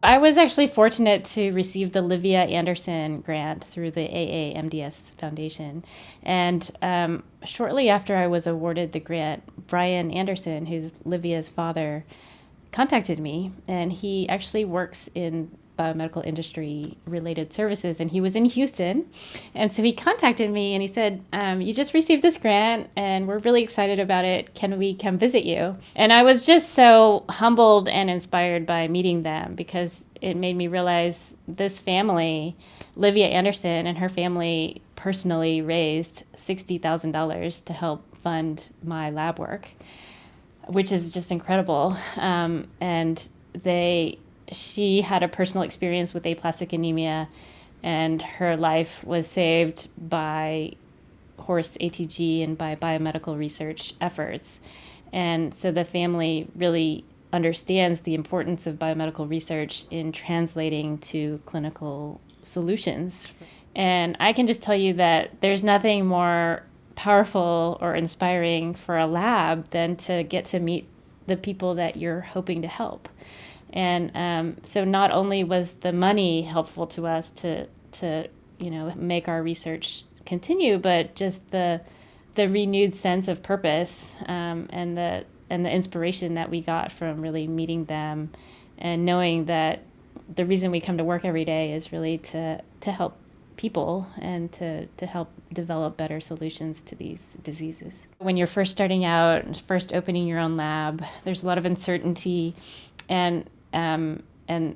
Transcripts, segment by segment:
I was actually fortunate to receive the Livia Anderson grant through the AAMDS Foundation. And shortly after I was awarded the grant, Brian Anderson, who's Livia's father, contacted me, and he actually works in biomedical industry related services, and he was in Houston. And so he contacted me and he said, you just received this grant and we're really excited about it. Can we come visit you? And I was just so humbled and inspired by meeting them, because it made me realize this family, Livia Anderson and her family, personally raised $60,000 to help fund my lab work, which is just incredible. And she had a personal experience with aplastic anemia, and her life was saved by horse ATG and by biomedical research efforts. And so the family really understands the importance of biomedical research in translating to clinical solutions. And I can just tell you that there's nothing more powerful or inspiring for a lab than to get to meet the people that you're hoping to help. And so not only was the money helpful to us to make our research continue, but just the renewed sense of purpose, and the inspiration that we got from really meeting them, and knowing that the reason we come to work every day is really to help people and to help develop better solutions to these diseases. When you're first starting out, first opening your own lab, there's a lot of uncertainty, and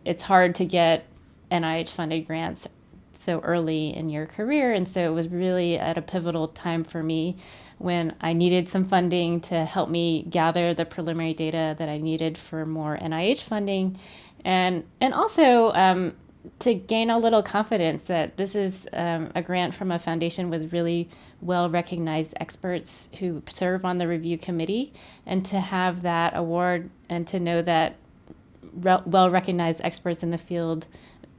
it's hard to get NIH-funded grants so early in your career. And so it was really at a pivotal time for me when I needed some funding to help me gather the preliminary data that I needed for more NIH funding, and also to gain a little confidence that this is a grant from a foundation with really well-recognized experts who serve on the review committee, and to have that award and to know that well-recognized experts in the field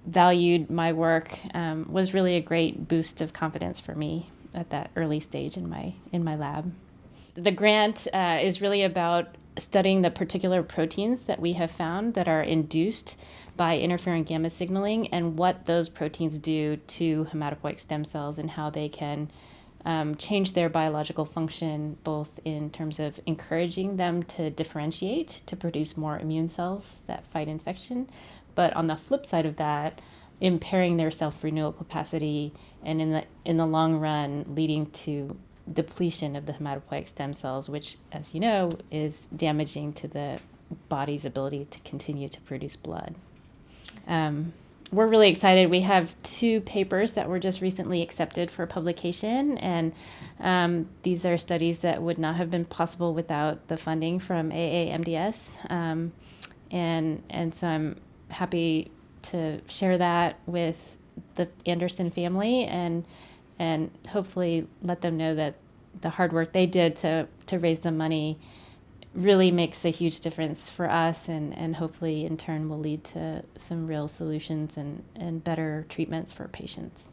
valued my work was really a great boost of confidence for me at that early stage in my lab. The grant is really about studying the particular proteins that we have found that are induced by interferon gamma signaling, and what those proteins do to hematopoietic stem cells, and how they can change their biological function, both in terms of encouraging them to differentiate to produce more immune cells that fight infection, but on the flip side of that, impairing their self-renewal capacity, and in the long run leading to depletion of the hematopoietic stem cells, which, as you know, is damaging to the body's ability to continue to produce blood. We're really excited. We have 2 papers that were just recently accepted for publication, and these are studies that would not have been possible without the funding from AAMDS. And so I'm happy to share that with the Anderson family, and hopefully let them know that the hard work they did to raise the money really makes a huge difference for us, and hopefully in turn will lead to some real solutions and better treatments for patients.